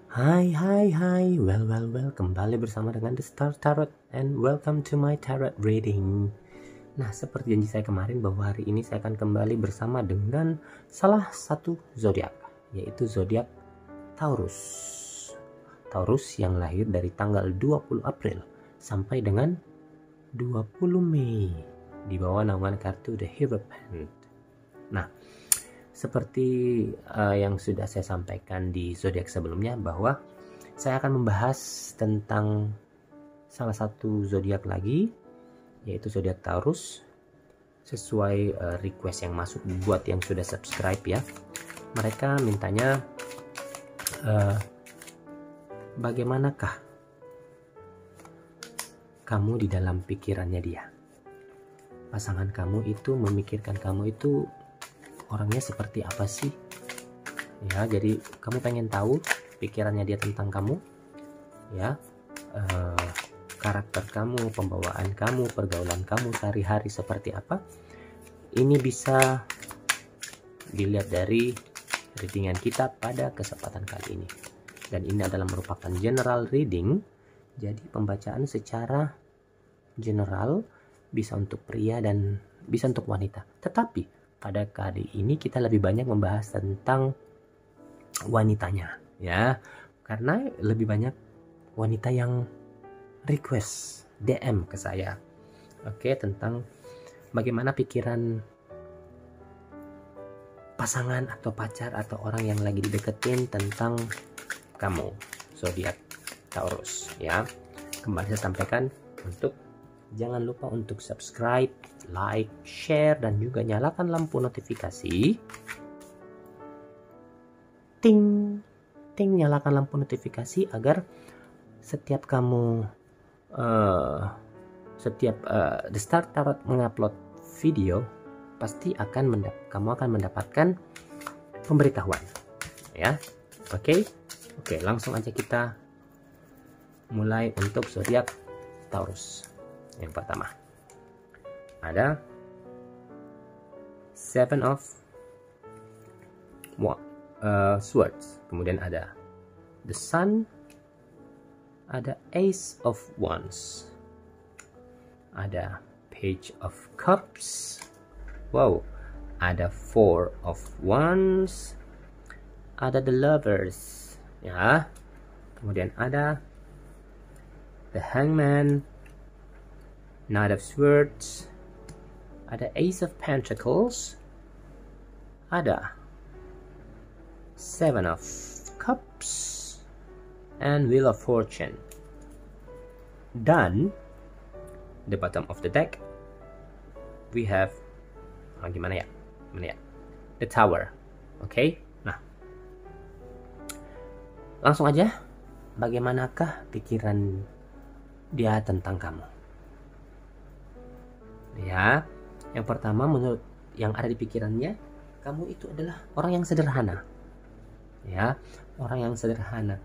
Hai, well, kembali bersama dengan The Star Tarot and welcome to my tarot reading. Nah, seperti janji saya kemarin bahwa hari ini saya akan kembali bersama dengan salah satu zodiak, yaitu zodiak Taurus. Taurus yang lahir dari tanggal 20 April sampai dengan 20 Mei di bawah naungan kartu The Hierophant. Nah, seperti yang sudah saya sampaikan di zodiak sebelumnya bahwa saya akan membahas tentang salah satu zodiak lagi, yaitu zodiak Taurus, sesuai request yang masuk buat yang sudah subscribe ya. Mereka mintanya bagaimanakah kamu di dalam pikirannya dia. Pasangan kamu itu memikirkan kamu itu orangnya seperti apa sih ya, jadi kamu pengen tahu pikirannya dia tentang kamu ya, karakter kamu, pembawaan kamu, pergaulan kamu sehari-hari seperti apa. Ini bisa dilihat dari readingan kita pada kesempatan kali ini, dan ini adalah merupakan general reading, jadi pembacaan secara general, bisa untuk pria dan bisa untuk wanita. Tetapi pada kali ini kita lebih banyak membahas tentang wanitanya ya, karena lebih banyak wanita yang request DM ke saya, tentang bagaimana pikiran pasangan atau pacar atau orang yang lagi dideketin tentang kamu, zodiak Taurus ya. Kembali saya sampaikan untuk jangan lupa untuk subscribe, like, share, dan juga nyalakan lampu notifikasi. Ting, ting, nyalakan lampu notifikasi agar setiap kamu, The Star Tarot mengupload video, pasti kamu akan mendapatkan pemberitahuan, ya. Oke, langsung aja kita mulai untuk zodiak Taurus. Yang pertama ada Seven of Swords, kemudian ada The Sun, ada Ace of Wands, ada Page of Cups, ada Four of Wands, ada The Lovers ya, kemudian ada The Hangman, Knight of Swords, ada Ace of Pentacles, ada Seven of Cups, and Wheel of Fortune. Dan the bottom of the deck we have mana ya? The Tower. Nah, langsung aja, bagaimanakah pikiran dia tentang kamu? Ya, yang pertama, menurut yang ada di pikirannya, kamu itu adalah orang yang sederhana. Ya, orang yang sederhana.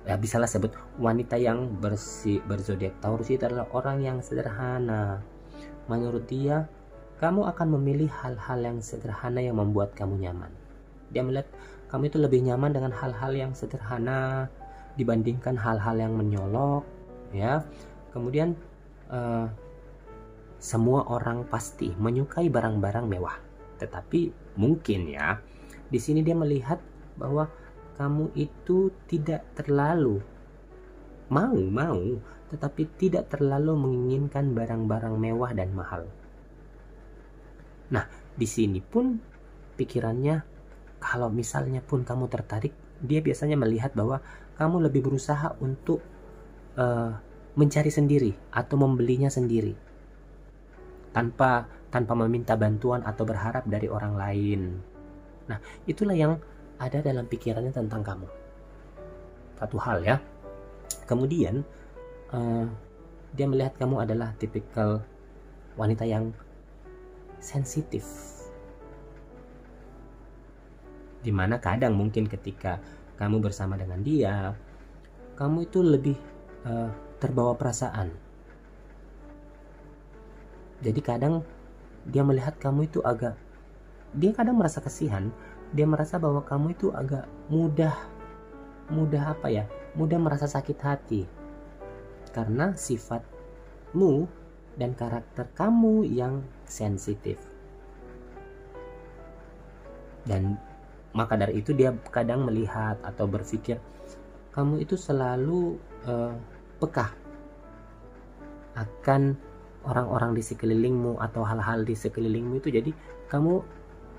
Ya, bisalah sebut wanita yang berzodiak Taurus itu adalah orang yang sederhana. Menurut dia, kamu akan memilih hal-hal yang sederhana yang membuat kamu nyaman. Dia melihat kamu itu lebih nyaman dengan hal-hal yang sederhana dibandingkan hal-hal yang menyolok. Ya, kemudian semua orang pasti menyukai barang-barang mewah, tetapi mungkin ya di sini dia melihat bahwa kamu itu tidak terlalu mau, tetapi tidak terlalu menginginkan barang-barang mewah dan mahal. Nah, di sini pun pikirannya, kalau misalnya pun kamu tertarik, dia biasanya melihat bahwa kamu lebih berusaha untuk mencari sendiri atau membelinya sendiri, tanpa meminta bantuan atau berharap dari orang lain. Nah, itulah yang ada dalam pikirannya tentang kamu. Satu hal ya. Kemudian dia melihat kamu adalah tipikal wanita yang sensitif, dimana kadang mungkin ketika kamu bersama dengan dia, kamu itu lebih terbawa perasaan. Jadi kadang dia melihat kamu itu dia kadang merasa kasihan, dia merasa bahwa kamu itu agak mudah mudah apa ya, mudah merasa sakit hati karena sifatmu dan karakter kamu yang sensitif. Dan maka dari itu dia kadang melihat atau berpikir kamu itu selalu peka akan orang-orang di sekelilingmu atau hal-hal di sekelilingmu itu. Jadi kamu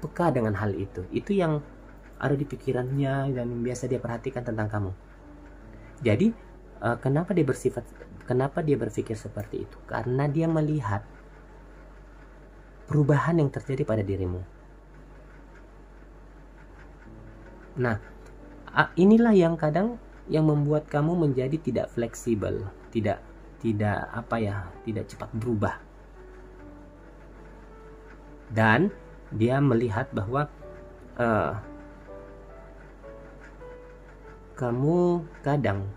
peka dengan hal itu yang ada di pikirannya dan biasa dia perhatikan tentang kamu. Jadi kenapa dia berpikir seperti itu? Karena dia melihat perubahan yang terjadi pada dirimu. Nah, inilah yang kadang yang membuat kamu menjadi tidak fleksibel, tidak cepat berubah. Dan dia melihat bahwa kamu kadang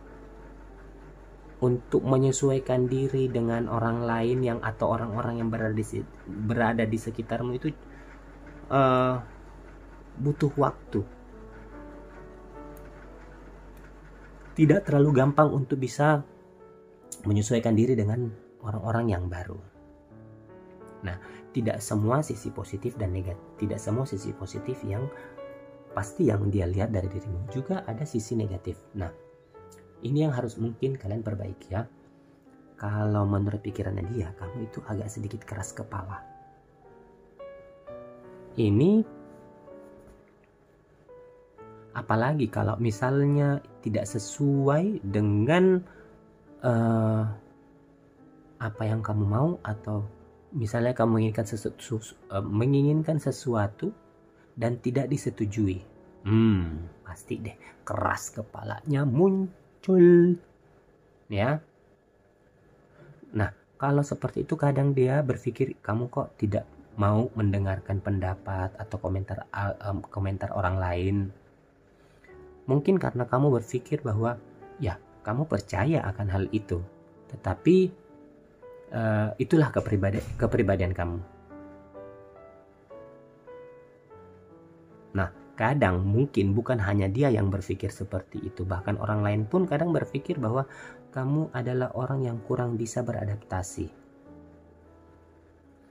untuk menyesuaikan diri dengan orang lain atau orang-orang yang berada di sekitarmu itu butuh waktu. Tidak terlalu gampang untuk bisa menyesuaikan diri dengan orang-orang yang baru. Nah, tidak semua sisi positif dan negatif, tidak semua sisi positif yang pasti yang dia lihat dari dirimu, juga ada sisi negatif. Nah, ini yang harus mungkin kalian perbaiki ya. Kalau menurut pikirannya dia, kamu itu agak sedikit keras kepala. Ini apalagi kalau misalnya tidak sesuai dengan apa yang kamu mau, atau misalnya kamu menginginkan sesuatu dan tidak disetujui. Pasti deh keras kepalanya muncul ya. Nah, kalau seperti itu kadang dia berpikir kamu kok tidak mau mendengarkan pendapat atau komentar orang lain. Mungkin karena kamu berpikir bahwa ya kamu percaya akan hal itu, tetapi itulah kepribadian kamu. Nah, kadang mungkin bukan hanya dia yang berpikir seperti itu, bahkan orang lain pun kadang berpikir bahwa kamu adalah orang yang kurang bisa beradaptasi.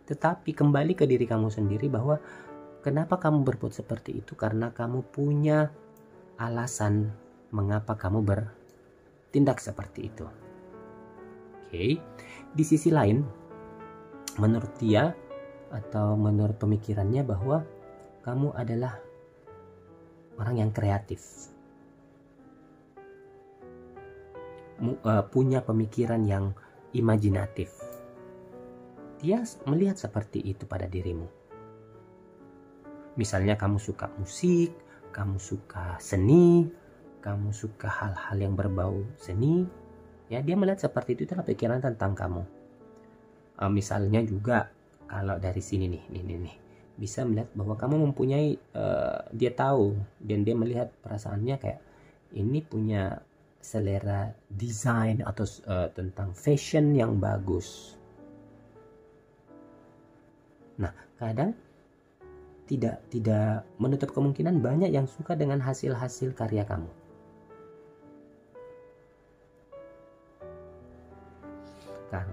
Tetapi kembali ke diri kamu sendiri bahwa kenapa kamu berbuat seperti itu, karena kamu punya alasan mengapa kamu bertindak seperti itu. Oke. Di sisi lain, menurut dia atau menurut pemikirannya bahwa kamu adalah orang yang kreatif, punya pemikiran yang imajinatif. Dia melihat seperti itu pada dirimu. Misalnya kamu suka musik, kamu suka seni, kamu suka hal-hal yang berbau seni, ya dia melihat seperti itu, itulah pikiran tentang kamu. Misalnya juga kalau dari sini nih bisa melihat bahwa kamu mempunyai dia tahu dan dia melihat perasaannya kayak ini punya selera desain atau tentang fashion yang bagus. Nah, kadang tidak menutup kemungkinan banyak yang suka dengan hasil-hasil karya kamu.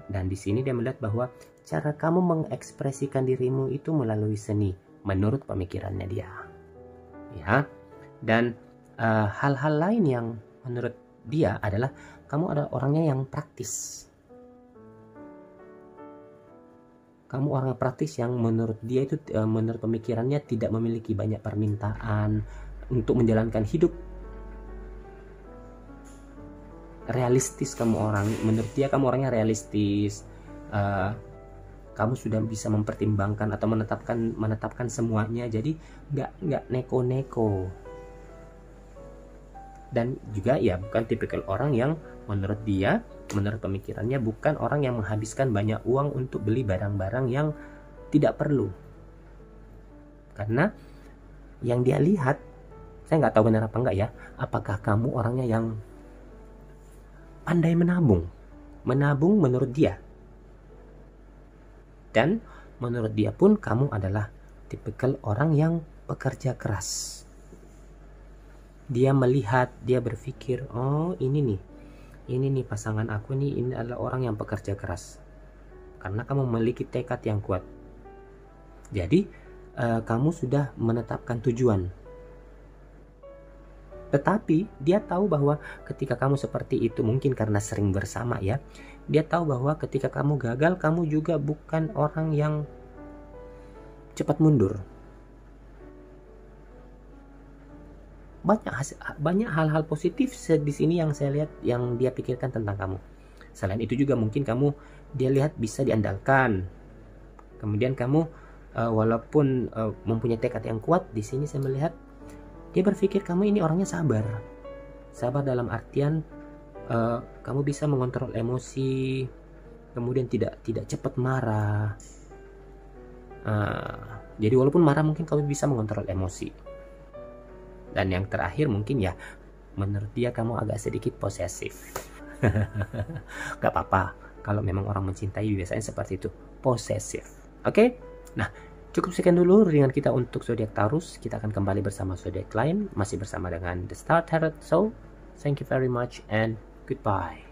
Dan di sini dia melihat bahwa cara kamu mengekspresikan dirimu itu melalui seni, menurut pemikirannya dia. Ya. Dan hal-hal lain yang menurut dia adalah kamu adalah orangnya yang praktis. Kamu orang praktis yang menurut dia itu, menurut pemikirannya tidak memiliki banyak permintaan untuk menjalankan hidup. Realistis menurut dia kamu orangnya realistis. Kamu sudah bisa mempertimbangkan atau menetapkan semuanya, jadi nggak neko-neko. Dan juga ya bukan tipikal orang yang menurut dia, menurut pemikirannya bukan orang yang menghabiskan banyak uang untuk beli barang-barang yang tidak perlu. Karena yang dia lihat, saya nggak tahu benar apa enggak ya, apakah kamu orangnya yang pandai menabung menurut dia. Dan menurut dia pun kamu adalah tipikal orang yang pekerja keras. Dia melihat, dia berpikir, oh ini nih pasangan aku nih, ini adalah orang yang pekerja keras. Karena kamu memiliki tekad yang kuat. Jadi kamu sudah menetapkan tujuan. Tetapi dia tahu bahwa ketika kamu seperti itu, mungkin karena sering bersama ya, dia tahu bahwa ketika kamu gagal, kamu juga bukan orang yang cepat mundur. Banyak hal-hal positif di sini yang saya lihat, yang dia pikirkan tentang kamu. Selain itu juga mungkin kamu, dia lihat bisa diandalkan. Kemudian kamu walaupun mempunyai tekad yang kuat, di sini saya melihat dia berpikir kamu ini orangnya sabar. Sabar dalam artian kamu bisa mengontrol emosi, kemudian tidak cepat marah. Jadi walaupun marah mungkin kamu bisa mengontrol emosi. Dan yang terakhir mungkin ya, menurut dia kamu agak sedikit posesif. Gak apa-apa, kalau memang orang mencintai biasanya seperti itu, posesif. Oke? Nah, cukup sekian dulu dengan kita untuk zodiak Taurus. Kita akan kembali bersama zodiak lain, masih bersama dengan The Star Tarot. So, thank you very much and goodbye.